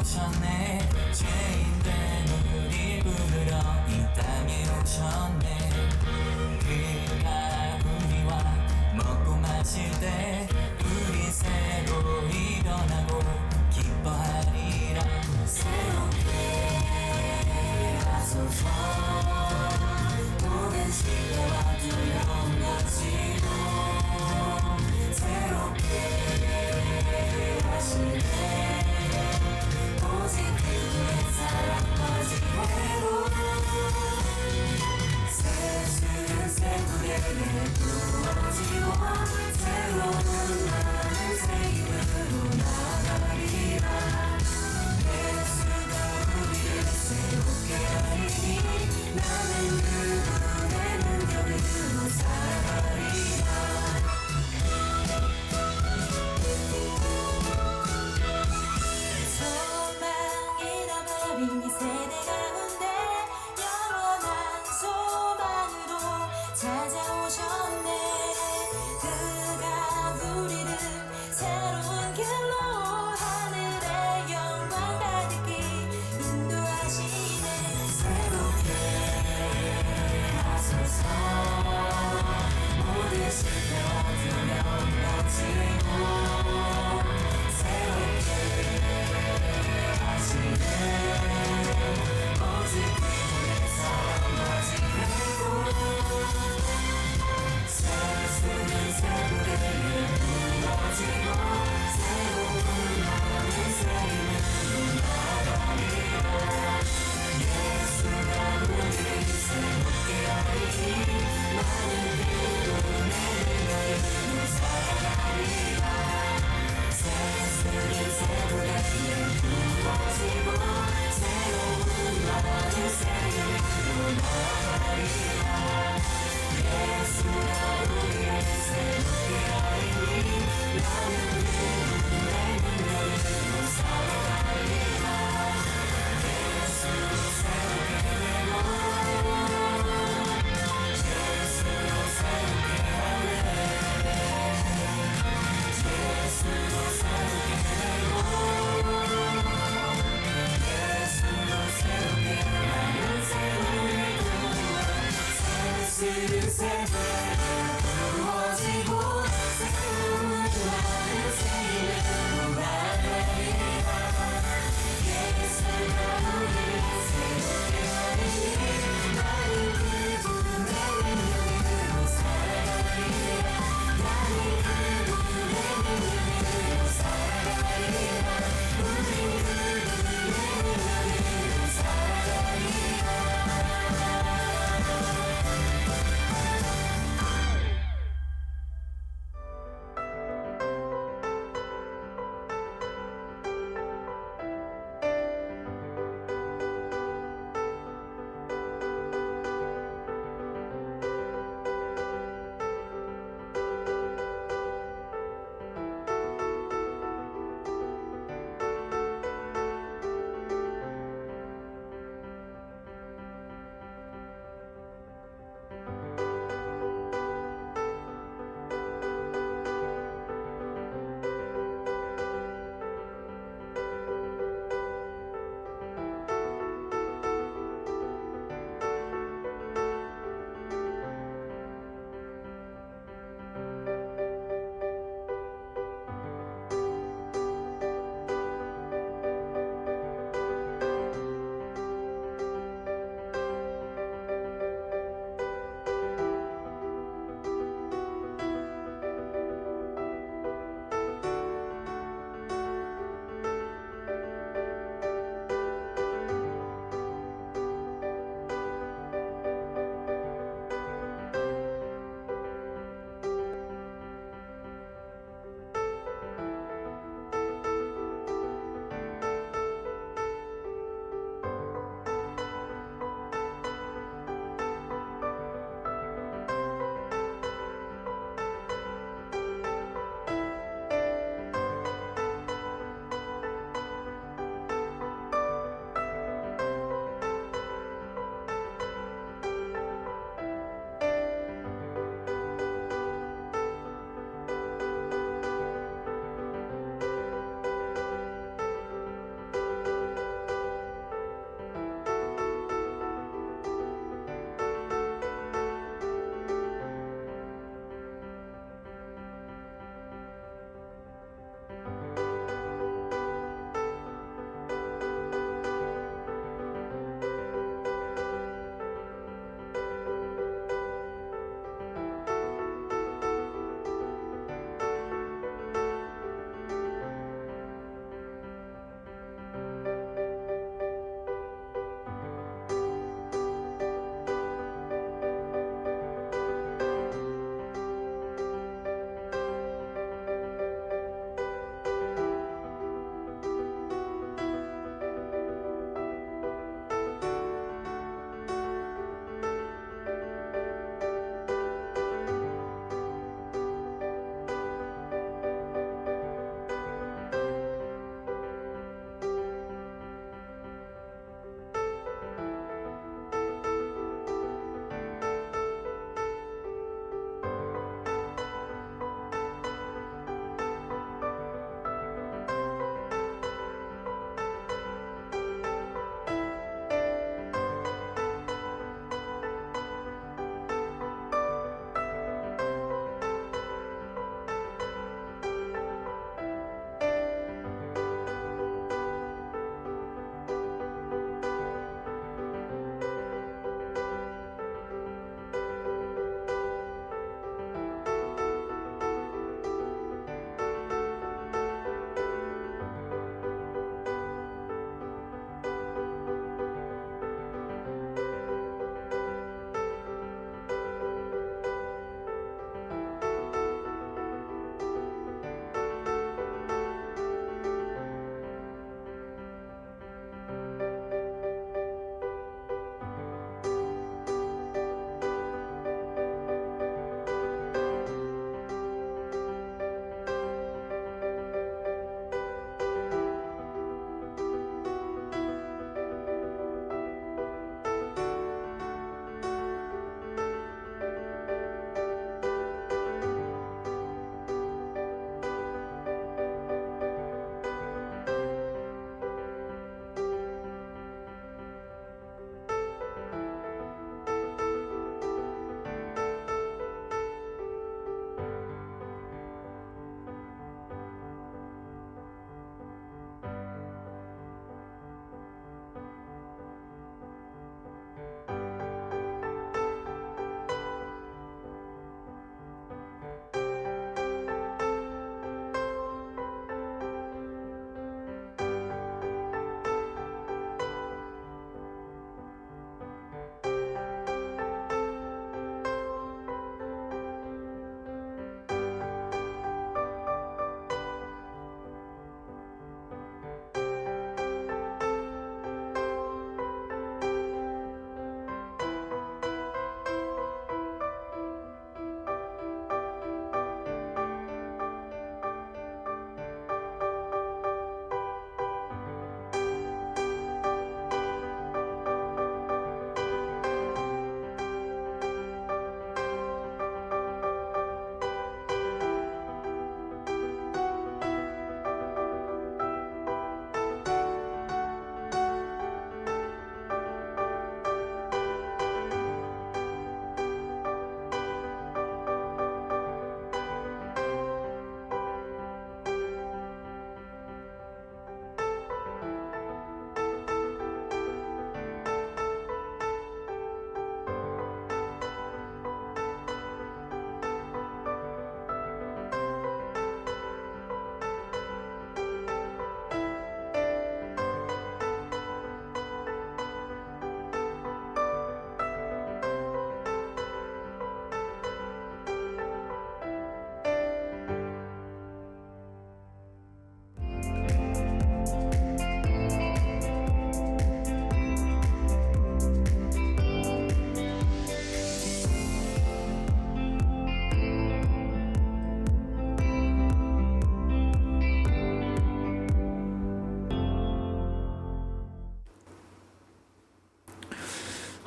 오셨네. 죄인된 우릴 부르러 이 땅에 오셨네. 그가 우리와 먹고 마실 때 우리 새로이 변하고 기뻐하리라. 새롭게 하소서. 모든 신뢰와 두려움 가지고 새롭게 하시네. 오직 그의 사랑 가지고 새롭게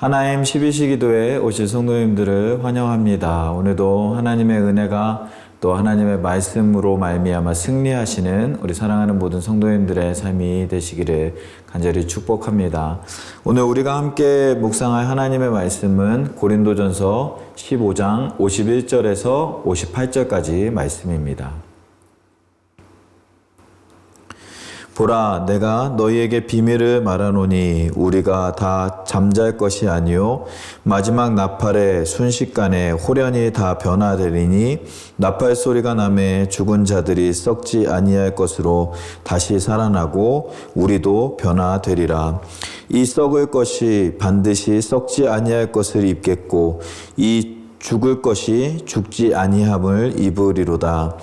하나님 12시 기도에 오실 성도님들을 환영합니다. 오늘도 하나님의 은혜가 또 하나님의 말씀으로 말미암아 승리하시는 우리 사랑하는 모든 성도님들의 삶이 되시기를 간절히 축복합니다. 오늘 우리가 함께 묵상할 하나님의 말씀은 고린도전서 15장 51절에서 58절까지 말씀입니다. 보라, 내가 너희에게 비밀을 말하노니 우리가 다 잠잘 것이 아니요 마지막 나팔의 순식간에 홀연히 다 변화되리니 나팔 소리가 나매 죽은 자들이 썩지 아니할 것으로 다시 살아나고 우리도 변화되리라. 이 썩을 것이 반드시 썩지 아니할 것을 입겠고 이 죽을 것이 죽지 아니함을 입으리로다.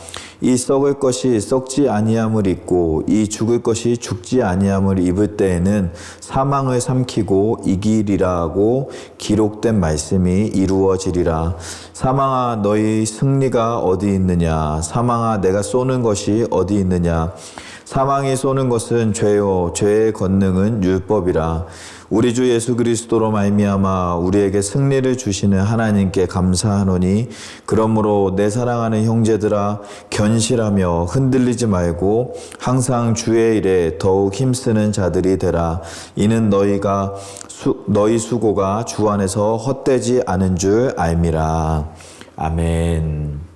이 썩을 것이 썩지 아니함을 입고 이 죽을 것이 죽지 아니함을 입을 때에는 사망을 삼키고 이기리라고 기록된 말씀이 이루어지리라. 사망아, 너희 승리가 어디 있느냐? 사망아, 내가 쏘는 것이 어디 있느냐? 사망이 쏘는 것은 죄요 죄의 권능은 율법이라. 우리 주 예수 그리스도로 말미암아 우리에게 승리를 주시는 하나님께 감사하노니 그러므로 내 사랑하는 형제들아 견실하며 흔들리지 말고 항상 주의 일에 더욱 힘쓰는 자들이 되라. 이는 너희 수고가 주 안에서 헛되지 않은 줄 알미라. 아멘.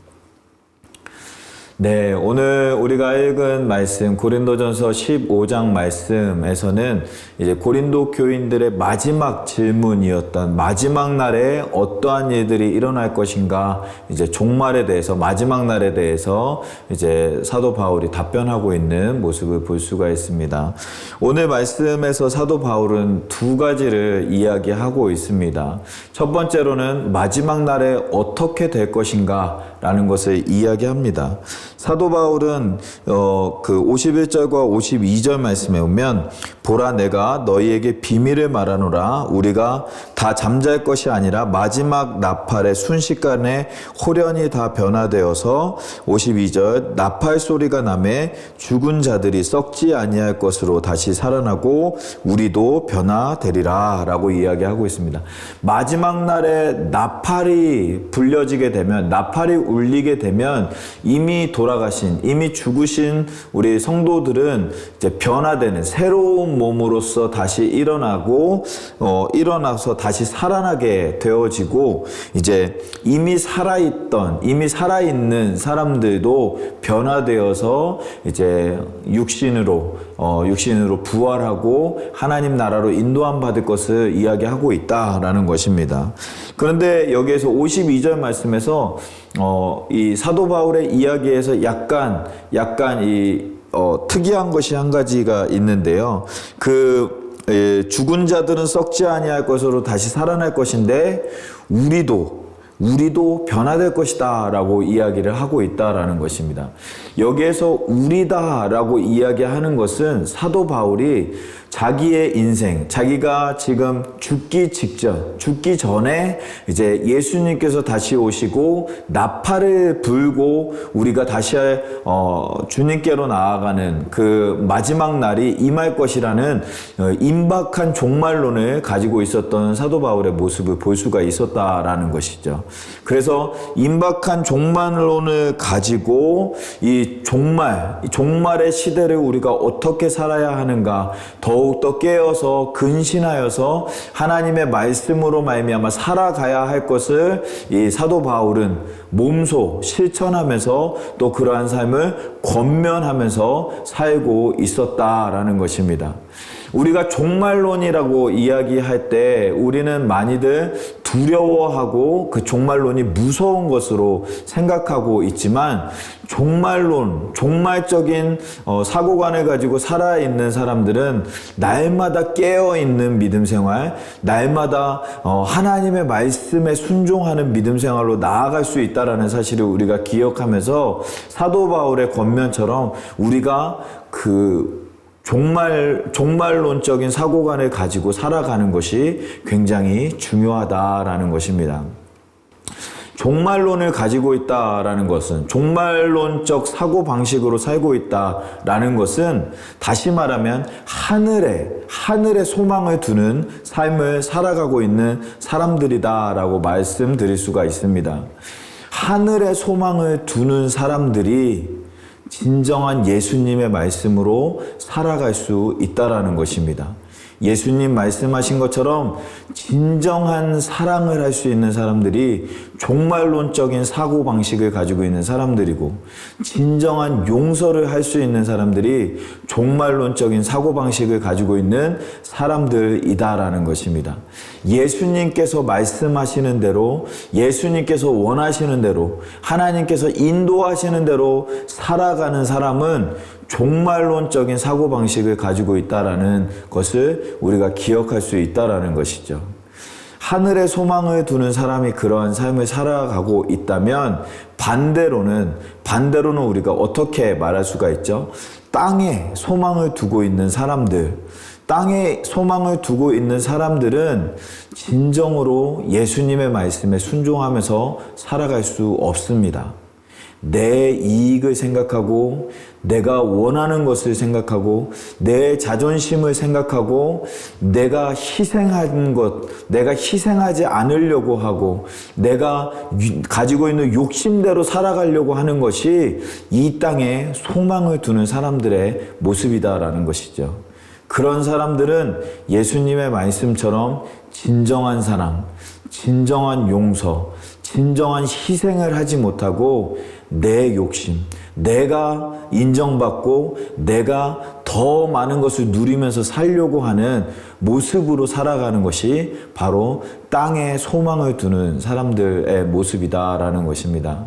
네, 오늘 우리가 읽은 말씀 고린도전서 15장 말씀에서는 이제 고린도 교인들의 마지막 질문이었던 마지막 날에 어떠한 일들이 일어날 것인가, 이제 종말에 대해서, 마지막 날에 대해서 이제 사도 바울이 답변하고 있는 모습을 볼 수가 있습니다. 오늘 말씀에서 사도 바울은 두 가지를 이야기하고 있습니다. 첫 번째로는 마지막 날에 어떻게 될 것인가 라는 것을 이야기합니다. 사도 바울은 그 51절과 52절 말씀에 보면 보라, 내가 너희에게 비밀을 말하노라. 우리가 다 잠잘 것이 아니라 마지막 나팔의 순식간에 홀연히 다 변화되어서 52절 나팔 소리가 나매 죽은 자들이 썩지 아니할 것으로 다시 살아나고 우리도 변화되리라 라고 이야기하고 있습니다. 마지막 날에 나팔이 불려지게 되면, 나팔이 울리게 되면 이미 돌아가신, 이미 죽으신 우리 성도들은 이제 변화되는 새로운 몸으로서 다시 일어나서 다시 살아나게 되어지고, 이제 이미 살아있는 사람들도 변화되어서 이제 육신으로 부활하고 하나님 나라로 인도함 받을 것을 이야기하고 있다라는 것입니다. 그런데 여기에서 52절 말씀에서 이 사도 바울의 이야기에서 약간 특이한 것이 한 가지가 있는데요. 죽은 자들은 썩지 아니할 것으로 다시 살아날 것인데 우리도 변화될 것이다 라고 이야기를 하고 있다라는 것입니다. 여기에서 우리다 라고 이야기하는 것은 사도 바울이 자기의 인생, 자기가 지금 죽기 전에 이제 예수님께서 다시 오시고 나팔을 불고 우리가 다시 주님께로 나아가는 그 마지막 날이 임할 것이라는 임박한 종말론을 가지고 있었던 사도 바울의 모습을 볼 수가 있었다라는 것이죠. 그래서 임박한 종말론을 가지고 이 종말의 시대를 우리가 어떻게 살아야 하는가, 더욱더 깨어서 근신하여서 하나님의 말씀으로 말미암아 살아가야 할 것을 이 사도 바울은 몸소 실천하면서 또 그러한 삶을 권면하면서 살고 있었다라는 것입니다. 우리가 종말론이라고 이야기할 때 우리는 많이들 두려워하고 그 종말론이 무서운 것으로 생각하고 있지만, 종말적인 사고관을 가지고 살아있는 사람들은 날마다 깨어있는 믿음 생활, 날마다 하나님의 말씀에 순종하는 믿음 생활로 나아갈 수 있다는 사실을 우리가 기억하면서 사도 바울의 권면처럼 우리가 그 종말론적인 사고관을 가지고 살아가는 것이 굉장히 중요하다라는 것입니다. 종말론을 가지고 있다라는 것은, 종말론적 사고방식으로 살고 있다라는 것은, 다시 말하면 하늘에 소망을 두는 삶을 살아가고 있는 사람들이다라고 말씀드릴 수가 있습니다. 하늘에 소망을 두는 사람들이 진정한 예수님의 말씀으로 살아갈 수 있다라는 것입니다. 예수님 말씀하신 것처럼 진정한 사랑을 할 수 있는 사람들이 종말론적인 사고방식을 가지고 있는 사람들이고, 진정한 용서를 할 수 있는 사람들이 종말론적인 사고방식을 가지고 있는 사람들이다라는 것입니다. 예수님께서 말씀하시는 대로, 예수님께서 원하시는 대로, 하나님께서 인도하시는 대로 살아가는 사람은 종말론적인 사고방식을 가지고 있다라는 것을 우리가 기억할 수 있다라는 것이죠. 하늘에 소망을 두는 사람이 그러한 삶을 살아가고 있다면, 반대로는 우리가 어떻게 말할 수가 있죠? 땅에 소망을 두고 있는 사람들, 땅에 소망을 두고 있는 사람들은 진정으로 예수님의 말씀에 순종하면서 살아갈 수 없습니다. 내 이익을 생각하고, 내가 원하는 것을 생각하고, 내 자존심을 생각하고, 내가 희생한 것, 내가 희생하지 않으려고 하고, 내가 가지고 있는 욕심대로 살아가려고 하는 것이 이 땅에 소망을 두는 사람들의 모습이다라는 것이죠. 그런 사람들은 예수님의 말씀처럼 진정한 사랑, 진정한 용서, 진정한 희생을 하지 못하고, 내 욕심, 내가 인정받고 내가 더 많은 것을 누리면서 살려고 하는 모습으로 살아가는 것이 바로 땅에 소망을 두는 사람들의 모습이다라는 것입니다.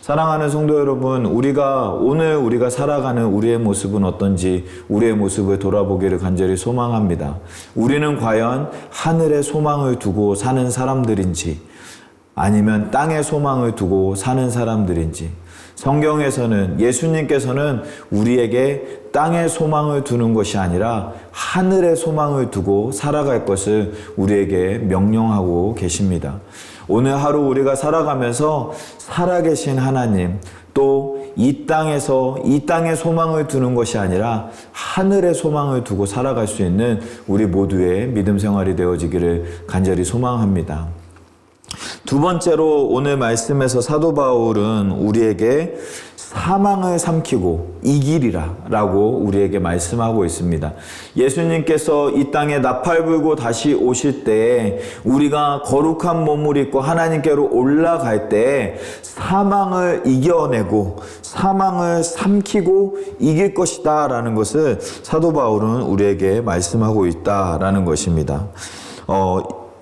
사랑하는 성도 여러분, 오늘 우리가 살아가는 우리의 모습은 어떤지 우리의 모습을 돌아보기를 간절히 소망합니다. 우리는 과연 하늘에 소망을 두고 사는 사람들인지, 아니면 땅에 소망을 두고 사는 사람들인지, 성경에서는, 예수님께서는 우리에게 땅에 소망을 두는 것이 아니라 하늘에 소망을 두고 살아갈 것을 우리에게 명령하고 계십니다. 오늘 하루 우리가 살아가면서 살아계신 하나님, 또 이 땅에 소망을 두는 것이 아니라 하늘에 소망을 두고 살아갈 수 있는 우리 모두의 믿음 생활이 되어지기를 간절히 소망합니다. 두 번째로 오늘 말씀에서 사도 바울은 우리에게 사망을 삼키고 이기리라 라고 우리에게 말씀하고 있습니다. 예수님께서 이 땅에 나팔 불고 다시 오실 때에 우리가 거룩한 몸을 입고 하나님께로 올라갈 때에 사망을 이겨내고 사망을 삼키고 이길 것이다 라는 것을 사도 바울은 우리에게 말씀하고 있다라는 것입니다.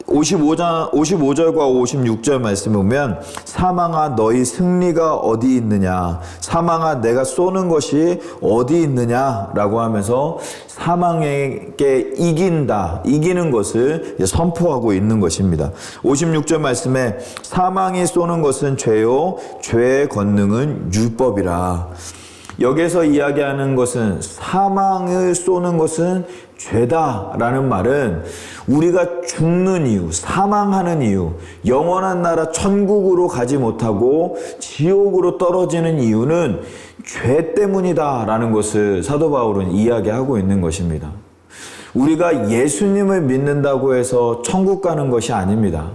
55절과 56절 말씀 보면, 사망아 너희 승리가 어디 있느냐, 사망아 내가 쏘는 것이 어디 있느냐 라고 하면서 사망에게 이기는 것을 선포하고 있는 것입니다. 56절 말씀에 사망이 쏘는 것은 죄요 죄의 권능은 율법이라. 여기서 이야기하는 것은, 사망을 쏘는 것은 죄다라는 말은 우리가 죽는 이유, 사망하는 이유, 영원한 나라 천국으로 가지 못하고 지옥으로 떨어지는 이유는 죄 때문이다라는 것을 사도 바울은 이야기하고 있는 것입니다. 우리가 예수님을 믿는다고 해서 천국 가는 것이 아닙니다.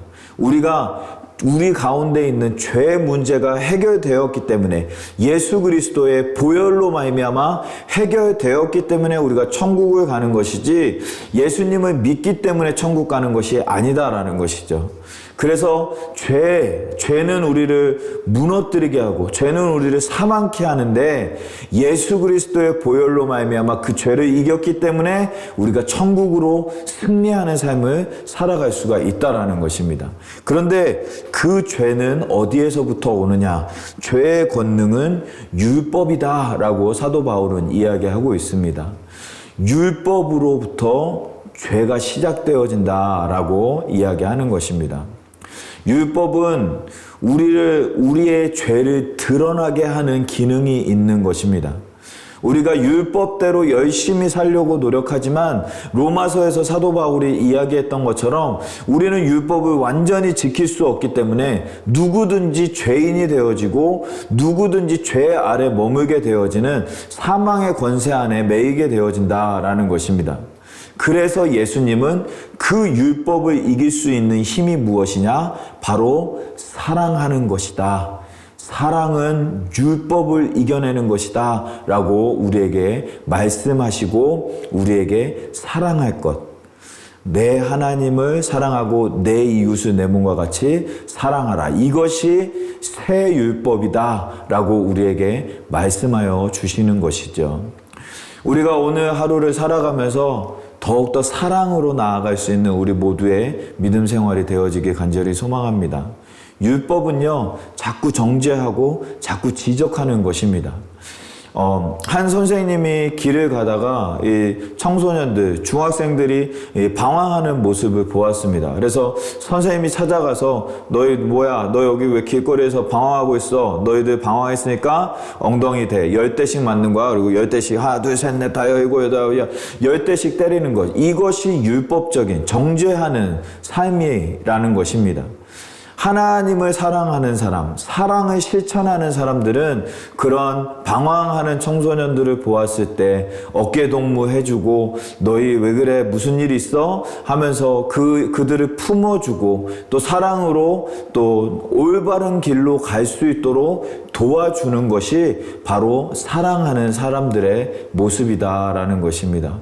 우리 가운데 있는 죄 문제가 해결되었기 때문에, 예수 그리스도의 보혈로 말미암아 해결되었기 때문에 우리가 천국을 가는 것이지, 예수님을 믿기 때문에 천국 가는 것이 아니다라는 것이죠. 그래서 죄는 우리를 무너뜨리게 하고 죄는 우리를 사망케 하는데, 예수 그리스도의 보혈로 말미암아 그 죄를 이겼기 때문에 우리가 천국으로 승리하는 삶을 살아갈 수가 있다라는 것입니다. 그런데 그 죄는 어디에서부터 오느냐? 죄의 권능은 율법이다라고 사도 바울은 이야기하고 있습니다. 율법으로부터 죄가 시작되어진다라고 이야기하는 것입니다. 율법은 우리의 죄를 드러나게 하는 기능이 있는 것입니다. 우리가 율법대로 열심히 살려고 노력하지만 로마서에서 사도 바울이 이야기했던 것처럼 우리는 율법을 완전히 지킬 수 없기 때문에 누구든지 죄인이 되어지고 누구든지 죄 아래 머물게 되어지는 사망의 권세 안에 매이게 되어진다라는 것입니다. 그래서 예수님은 그 율법을 이길 수 있는 힘이 무엇이냐? 바로 사랑하는 것이다. 사랑은 율법을 이겨내는 것이다 라고 우리에게 말씀하시고 우리에게 사랑할 것, 내 하나님을 사랑하고 내 이웃을 내 몸과 같이 사랑하라, 이것이 새 율법이다 라고 우리에게 말씀하여 주시는 것이죠. 우리가 오늘 하루를 살아가면서 더욱더 사랑으로 나아갈 수 있는 우리 모두의 믿음 생활이 되어지길 간절히 소망합니다. 율법은요, 자꾸 정죄하고 자꾸 지적하는 것입니다. 한 선생님이 길을 가다가 이 청소년들, 중학생들이 방황하는 모습을 보았습니다. 그래서 선생님이 찾아가서 너희 뭐야, 너 여기 왜 길거리에서 방황하고 있어? 너희들 방황했으니까 엉덩이 대 10대씩 맞는 거야. 그리고 10대씩 하나 둘 셋 넷 다 열고 여덟 10대씩 때리는 것, 이것이 율법적인 정죄하는 삶이라는 것입니다. 하나님을 사랑하는 사람, 사랑을 실천하는 사람들은 그런 방황하는 청소년들을 보았을 때 어깨동무 해주고 너희 왜 그래 무슨 일 있어? 하면서 그들을 품어주고 또 사랑으로 또 올바른 길로 갈 수 있도록 도와주는 것이 바로 사랑하는 사람들의 모습이다라는 것입니다.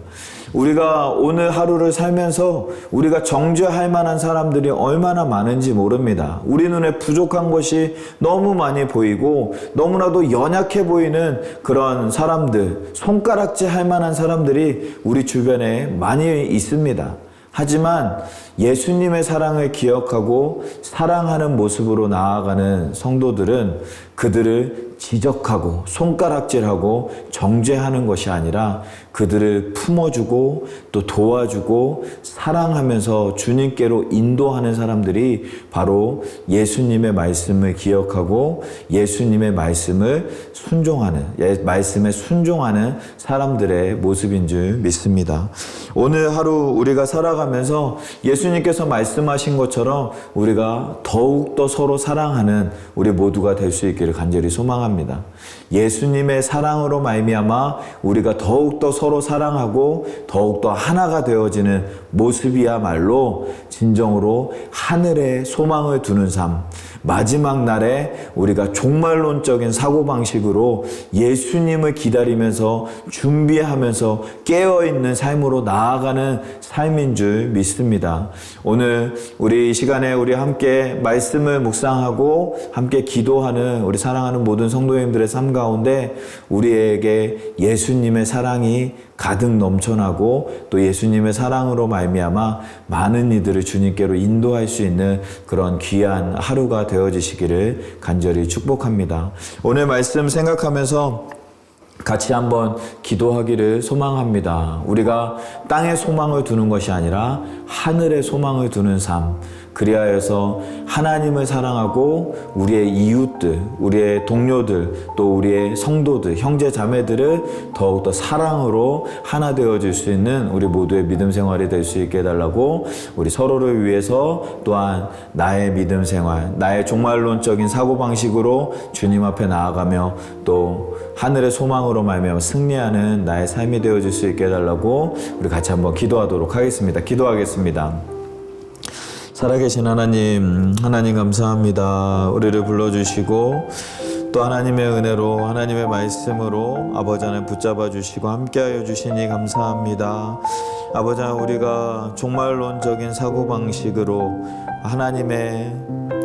우리가 오늘 하루를 살면서 우리가 정죄할 만한 사람들이 얼마나 많은지 모릅니다. 우리 눈에 부족한 것이 너무 많이 보이고 너무나도 연약해 보이는 그런 사람들, 손가락질 할 만한 사람들이 우리 주변에 많이 있습니다. 하지만 예수님의 사랑을 기억하고 사랑하는 모습으로 나아가는 성도들은 그들을 지적하고 손가락질하고 정죄하는 것이 아니라 그들을 품어주고 또 도와주고 사랑하면서 주님께로 인도하는 사람들이 바로 예수님의 말씀을 기억하고 예수님의 말씀을 순종하는, 말씀에 순종하는 사람들의 모습인 줄 믿습니다. 오늘 하루 우리가 살아가면서 예수님께서 말씀하신 것처럼 우리가 더욱더 서로 사랑하는 우리 모두가 될 수 있기를 간절히 소망합니다. 예수님의 사랑으로 말미암아 우리가 더욱더 서로 사랑하고 더욱더 하나가 되어지는 모습이야말로 진정으로 하늘에 소망을 두는 삶, 마지막 날에 우리가 종말론적인 사고방식으로 예수님을 기다리면서 준비하면서 깨어있는 삶으로 나아가는 삶인 줄 믿습니다. 오늘 우리 이 시간에 우리 함께 말씀을 묵상하고 함께 기도하는 우리 사랑하는 모든 성도님들의 삶 가운데 우리에게 예수님의 사랑이 가득 넘쳐나고 또 예수님의 사랑으로 말미암아 많은 이들을 주님께로 인도할 수 있는 그런 귀한 하루가 되어지시기를 간절히 축복합니다. 오늘 말씀 생각하면서 같이 한번 기도하기를 소망합니다. 우리가 땅에 소망을 두는 것이 아니라 하늘에 소망을 두는 삶, 그리하여서 하나님을 사랑하고 우리의 이웃들, 우리의 동료들, 또 우리의 성도들, 형제 자매들을 더욱더 사랑으로 하나 되어질 수 있는 우리 모두의 믿음 생활이 될 수 있게 해달라고 우리 서로를 위해서 또한 나의 믿음 생활, 나의 종말론적인 사고방식으로 주님 앞에 나아가며 또 하늘의 소망으로 말미암아 승리하는 나의 삶이 되어질 수 있게 해달라고 우리 같이 한번 기도하도록 하겠습니다. 기도하겠습니다. 살아계신 하나님, 하나님 감사합니다. 우리를 불러주시고 또 하나님의 은혜로 하나님의 말씀으로 아버지 하나님 붙잡아 주시고 함께하여 주시니 감사합니다. 아버지 하나님, 우리가 종말론적인 사고방식으로 하나님의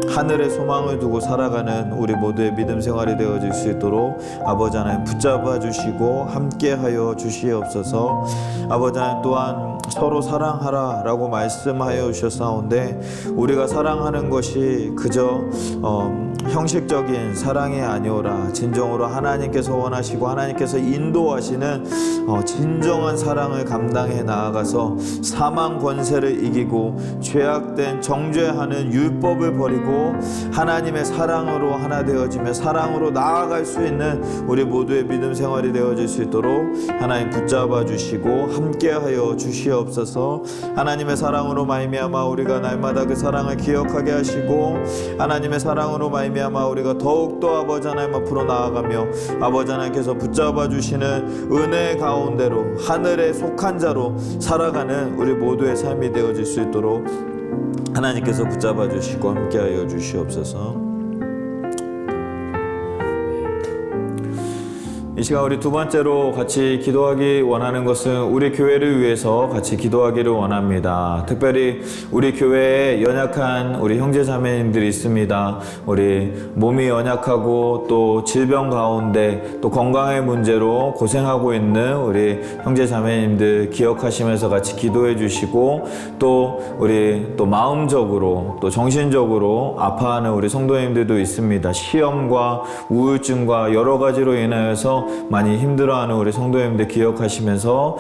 하늘에 소망을 두고 살아가는 우리 모두의 믿음 생활이 되어질 수 있도록 아버지 하나님 붙잡아 주시고 함께하여 주시옵소서. 아버지 하나님, 또한 서로 사랑하라 라고 말씀하여 주셨사온데 우리가 사랑하는 것이 그저 형식적인 사랑이 아니오라 진정으로 하나님께서 원하시고 하나님께서 인도하시는 진정한 사랑을 감당해 나아가서 사망 권세를 이기고 죄악된 정죄하는 율법을 버리고 하나님의 사랑으로 하나 되어지며 사랑으로 나아갈 수 있는 우리 모두의 믿음 생활이 되어질 수 있도록 하나님 붙잡아 주시고 함께하여 주시옵소서. 하나님의 사랑으로 말미암아 우리가 날마다 그 사랑을 기억하게 하시고 하나님의 사랑으로 말미암아 우리가 더욱더 아버지 하나님 앞으로 나아가며 아버지 하나님께서 붙잡아 주시는 은혜 가운데로 하늘에 속한 자로 살아가는 우리 모두의 삶이 되어질 수 있도록 하나님께서 붙잡아 주시고 함께하여 주시옵소서. 이 시간 우리 두 번째로 같이 기도하기 원하는 것은 우리 교회를 위해서 같이 기도하기를 원합니다. 특별히 우리 교회에 연약한 우리 형제 자매님들이 있습니다. 우리 몸이 연약하고 또 질병 가운데 또 건강의 문제로 고생하고 있는 우리 형제 자매님들 기억하시면서 같이 기도해 주시고 또 우리 또 마음적으로 또 정신적으로 아파하는 우리 성도님들도 있습니다. 시험과 우울증과 여러 가지로 인하여서 많이 힘들어하는 우리 성도님들 기억하시면서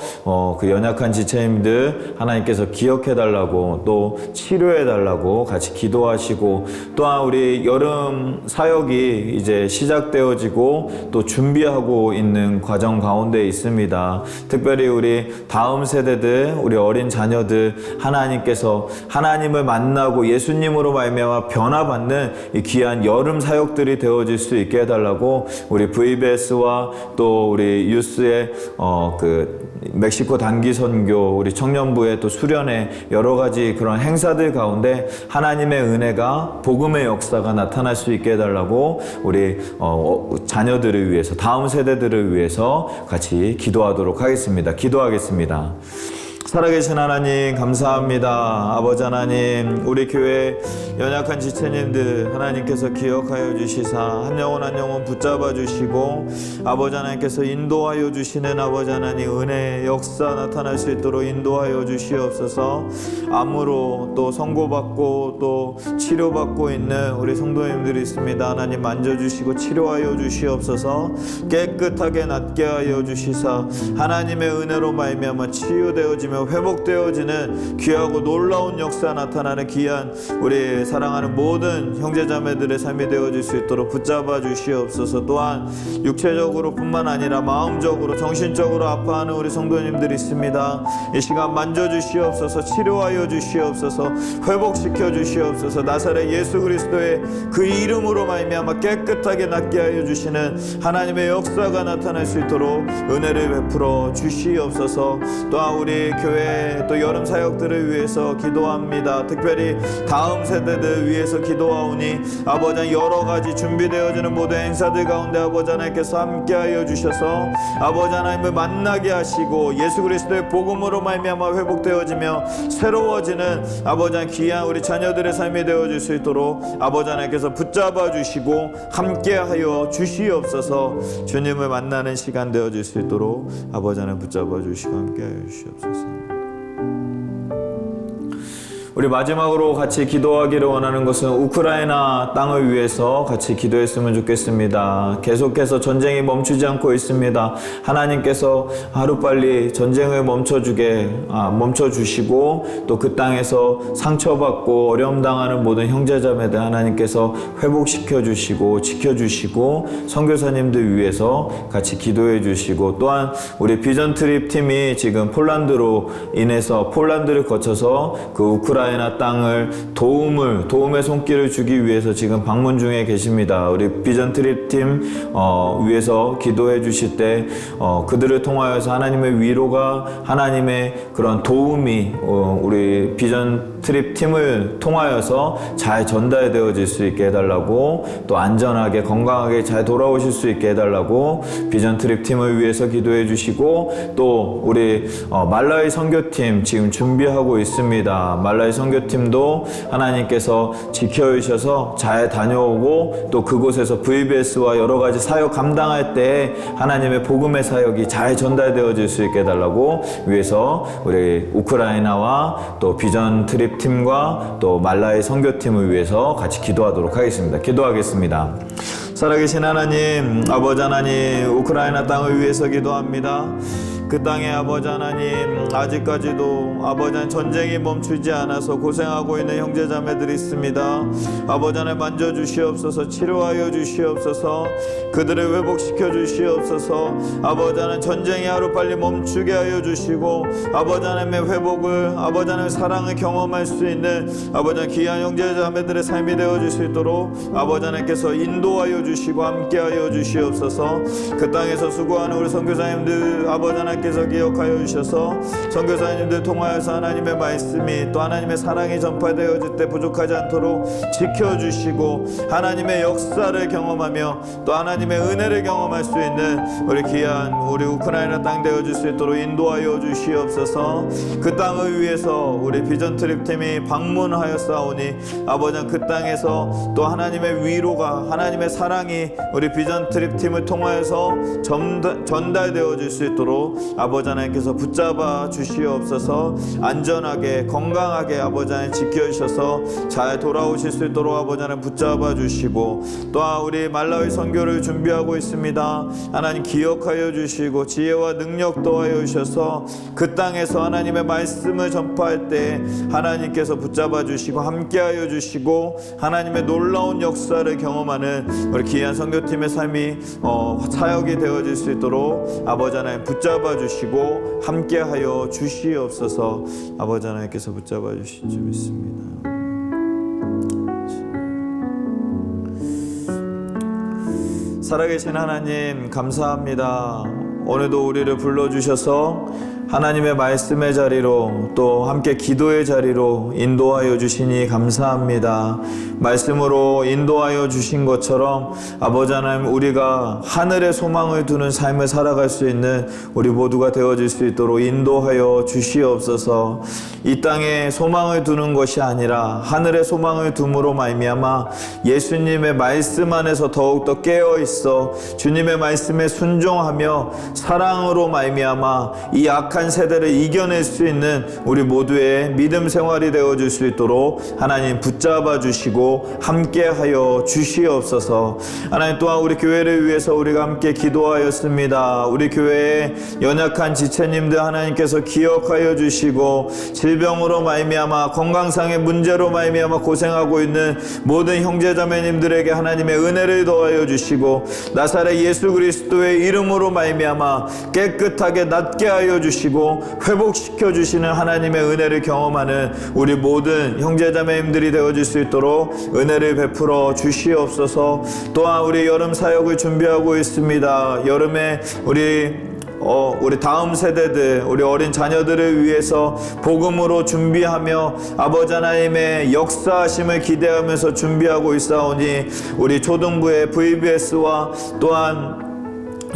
그 연약한 지체님들 하나님께서 기억해달라고 또 치료해달라고 같이 기도하시고 또한 우리 여름 사역이 이제 시작되어지고 또 준비하고 있는 과정 가운데 있습니다. 특별히 우리 다음 세대들 우리 어린 자녀들 하나님께서 하나님을 만나고 예수님으로 말미암아 변화받는 이 귀한 여름 사역들이 되어질 수 있게 해달라고 우리 VBS와 또 우리 유스의 그 멕시코 단기 선교 우리 청년부의 또 수련회 여러 가지 그런 행사들 가운데 하나님의 은혜가 복음의 역사가 나타날 수 있게 해달라고 우리 자녀들을 위해서 다음 세대들을 위해서 같이 기도하도록 하겠습니다. 기도하겠습니다. 살아계신 하나님 감사합니다. 아버지 하나님 우리 교회 연약한 지체님들 하나님께서 기억하여 주시사 한 영혼 한 영혼 붙잡아 주시고 아버지 하나님께서 인도하여 주시는 아버지 하나님 은혜의 역사 나타날 수 있도록 인도하여 주시옵소서. 암으로 또 선고받고 또 치료받고 있는 우리 성도님들이 있습니다. 하나님 만져주시고 치료하여 주시옵소서. 깨끗하게 낫게 하여 주시사 하나님의 은혜로 말미암아 치유되어지며 회복되어지는 귀하고 놀라운 역사 나타나는 귀한 우리 사랑하는 모든 형제자매들의 삶이 되어질 수 있도록 붙잡아 주시옵소서. 또한 육체적으로 뿐만 아니라 마음적으로 정신적으로 아파하는 우리 성도님들이 있습니다. 이 시간 만져주시옵소서. 치료하여 주시옵소서. 회복시켜 주시옵소서. 나사렛 예수 그리스도의 그 이름으로 말미암아 깨끗하게 낫게 하여 주시는 하나님의 역사가 나타날 수 있도록 은혜를 베풀어 주시옵소서. 또한 우리 교회 또 여름 사역들을 위해서 기도합니다. 특별히 다음 세대들 위해서 기도하오니 아버지 여러 가지 준비되어지는 모든 행사들 가운데 아버지 하나님께서 함께하여 주셔서 아버지 하나님을 만나게 하시고 예수 그리스도의 복음으로 말미암아 회복되어지며 새로워지는 아버지 하나님 귀한 우리 자녀들의 삶이 되어질 수 있도록 아버지 하나님께서 붙잡아 주시고 함께하여 주시옵소서. 주님을 만나는 시간 되어질 수 있도록 아버지 하나님 붙잡아 주시고 함께하여 주시옵소서. 우리 마지막으로 같이 기도하기를 원하는 것은 우크라이나 땅을 위해서 같이 기도했으면 좋겠습니다. 계속해서 전쟁이 멈추지 않고 있습니다. 하나님께서 하루빨리 전쟁을 멈춰주시고 또 그 땅에서 상처받고 어려움 당하는 모든 형제자매들 하나님께서 회복시켜 주시고 지켜주시고 선교사님들 위해서 같이 기도해 주시고 또한 우리 비전 트립 팀이 지금 폴란드로 인해서 폴란드를 거쳐서 그 우크라이나 땅을 도움의 손길을 주기 위해서 지금 방문 중에 계십니다. 우리 비전 트립 팀 위해서 기도해 주실 때 그들을 통하여서 하나님의 위로가 하나님의 그런 도움이 우리 비전 트립 팀을 통하여서 잘 전달되어질 수 있게 해달라고 또 안전하게 건강하게 잘 돌아오실 수 있게 해달라고 비전 트립 팀을 위해서 기도해 주시고 또 우리 말라위 선교팀 지금 준비하고 있습니다. 말라위 선교팀도 하나님께서 지켜주셔서 잘 다녀오고 또 그곳에서 VBS와 여러 가지 사역 감당할 때 하나님의 복음의 사역이 잘 전달되어질 수 있게 해달라고 위해서 우리 우크라이나와 또 비전 트립 트립팀과 또 말라의 선교팀을 위해서 같이 기도하도록 하겠습니다. 기도하겠습니다. 살아계신 하나님, 아버지 하나님, 우크라이나 땅을 위해서 기도합니다. 그 땅의 아버지 하나님, 아직까지도 아버지 하나님 전쟁이 멈추지 않아서 고생하고 있는 형제자매들이 있습니다. 아버지 하나님 만져주시옵소서, 치료하여 주시옵소서, 그들을 회복시켜 주시옵소서. 아버지 하나님 전쟁이 하루빨리 멈추게 하여 주시고 아버지 하나님의 회복을, 아버지 하나님의 사랑을 경험할 수 있는 아버지 하나님 귀한 형제자매들의 삶이 되어줄 수 있도록 아버지 하나님께서 인도하여 주시고 함께하여 주시옵소서. 그 땅에서 수고하는 우리 선교사님들 아버지 하나님께서 기억하여 주셔서 선교사님들 통하여서 하나님의 말씀이 또 하나님의 사랑이 전파되어질 때 부족하지 않도록 지켜주시고 하나님의 역사를 경험하며 또 하나님의 은혜를 경험할 수 있는 우리 귀한 우리 우크라이나 땅 되어줄 수 있도록 인도하여 주시옵소서. 그 땅을 위해서 우리 비전 트립팀이 방문하였사오니 아버지 그 땅에서 또 하나님의 위로가, 하나님의 사랑이 우리 비전 트립팀을 통하여서 전달되어질 수 있도록 아버지 하나님께서 붙잡아 주시옵소서. 안전하게 건강하게 아버지 하나님 지켜주셔서 잘 돌아오실 수 있도록 아버지 하나님 붙잡아 주시고 또한 우리 말라위 선교를 준비하고 있습니다. 하나님 기억하여 주시고 지혜와 능력 더하여 주셔서 그 땅에서 하나님의 말씀을 전파할 때 하나님께서 붙잡아 주시고 함께하여 주시고 하나님의 놀라운 역사를 경험하는 우리 귀한 선교팀의 삶이 사역이 되어질 수 있도록 아버지 하나님 붙잡아 주시고 함께하여 주시옵소서. 아버지 하나님께서 붙잡아 주실 줄 믿습니다. 살아계신 하나님 감사합니다. 오늘도 우리를 불러주셔서 하나님의 말씀의 자리로 또 함께 기도의 자리로 인도하여 주시니 감사합니다. 말씀으로 인도하여 주신 것처럼 아버지 하나님 우리가 하늘의 소망을 두는 삶을 살아갈 수 있는 우리 모두가 되어질 수 있도록 인도하여 주시옵소서. 이 땅에 소망을 두는 것이 아니라 하늘의 소망을 둠으로 말미암아 예수님의 말씀 안에서 더욱더 깨어있어 주님의 말씀에 순종하며 사랑으로 말미암아 이 악한 세대를 이겨낼 수 있는 우리 모두의 믿음 생활이 되어줄 수 있도록 하나님 붙잡아 주시고 함께하여 주시옵소서. 하나님 또한 우리 교회를 위해서 우리가 함께 기도하였습니다. 우리 교회의 연약한 지체님들 하나님께서 기억하여 주시고 질병으로 말미암아 건강상의 문제로 말미암아 고생하고 있는 모든 형제자매님들에게 하나님의 은혜를 더하여 주시고 나사렛 예수 그리스도의 이름으로 말미암아 깨끗하게 낫게 하여 주시고 회복시켜 주시는 하나님의 은혜를 경험하는 우리 모든 형제자매님들이 되어질 수 있도록 은혜를 베풀어 주시옵소서. 또한 우리 여름 사역을 준비하고 있습니다. 여름에 우리 다음 세대들, 우리 어린 자녀들을 위해서 복음으로 준비하며 아버지 하나님의 역사하심을 기대하면서 준비하고 있사오니 우리 초등부의 VBS와 또한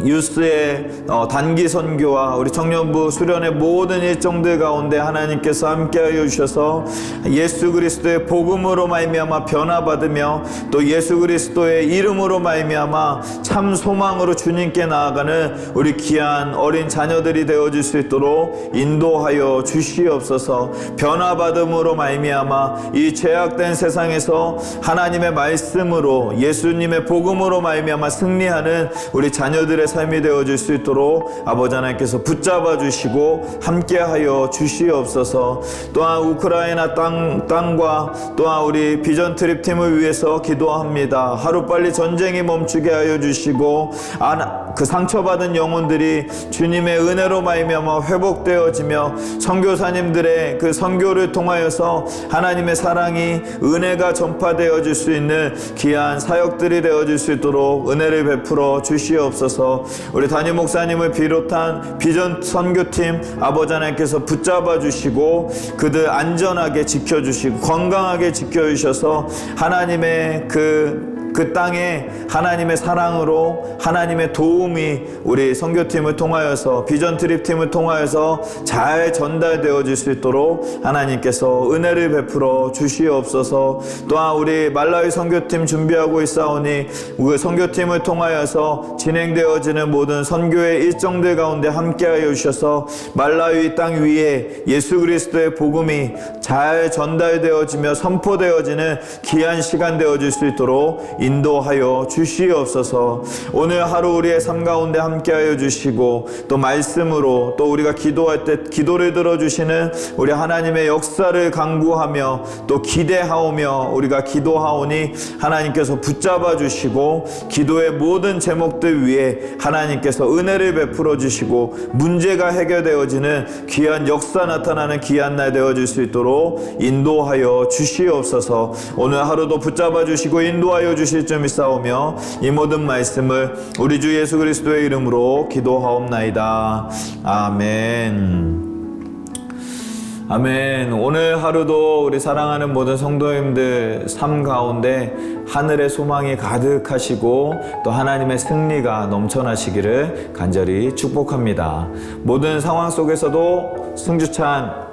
유스의 단기 선교와 우리 청년부 수련의 모든 일정들 가운데 하나님께서 함께하여 주셔서 예수 그리스도의 복음으로 말미암아 변화받으며 또 예수 그리스도의 이름으로 말미암아 참 소망으로 주님께 나아가는 우리 귀한 어린 자녀들이 되어질 수 있도록 인도하여 주시옵소서. 변화받음으로 말미암아 이 죄악된 세상에서 하나님의 말씀으로 예수님의 복음으로 말미암아 승리하는 우리 자녀들의 삶이 되어질 수 있도록 아버지 하나님께서 붙잡아 주시고 함께하여 주시옵소서. 또한 우크라이나 땅과 또한 우리 비전 트립 팀을 위해서 기도합니다. 하루빨리 전쟁이 멈추게 하여 주시고 그 상처받은 영혼들이 주님의 은혜로 말미암아 회복되어지며 선교사님들의 그 선교를 통하여서 하나님의 사랑이 은혜가 전파되어질 수 있는 귀한 사역들이 되어질 수 있도록 은혜를 베풀어 주시옵소서. 우리 담임 목사님을 비롯한 비전 선교팀 아버지 하나님께서 붙잡아 주시고 그들 안전하게 지켜주시고 건강하게 지켜주셔서 하나님의 그 그 땅에 하나님의 사랑으로 하나님의 도움이 우리 선교팀을 통하여서 비전 트립팀을 통하여서 잘 전달되어질 수 있도록 하나님께서 은혜를 베풀어 주시옵소서. 또한 우리 말라위 선교팀 준비하고 있사오니 우리 선교팀을 통하여서 진행되어지는 모든 선교의 일정들 가운데 함께하여 주셔서 말라위 땅 위에 예수 그리스도의 복음이 잘 전달되어지며 선포되어지는 귀한 시간 되어질 수 있도록 인도하여 주시옵소서. 오늘 하루 우리의 삶 가운데 함께하여 주시고 또 말씀으로 또 우리가 기도할 때 기도를 들어주시는 우리 하나님의 역사를 간구하며 또 기대하오며 우리가 기도하오니 하나님께서 붙잡아 주시고 기도의 모든 제목들 위에 하나님께서 은혜를 베풀어 주시고 문제가 해결되어지는 귀한 역사 나타나는 귀한 날 되어질 수 있도록 인도하여 주시옵소서. 오늘 하루도 붙잡아 주시고 인도하여 주실 줄 믿사오며 이 모든 말씀을 우리 주 예수 그리스도의 이름으로 기도하옵나이다. 아멘. 아멘. 오늘 하루도 우리 사랑하는 모든 성도님들 삶 가운데 하늘의 소망이 가득하시고 또 하나님의 승리가 넘쳐나시기를 간절히 축복합니다. 모든 상황 속에서도 승주찬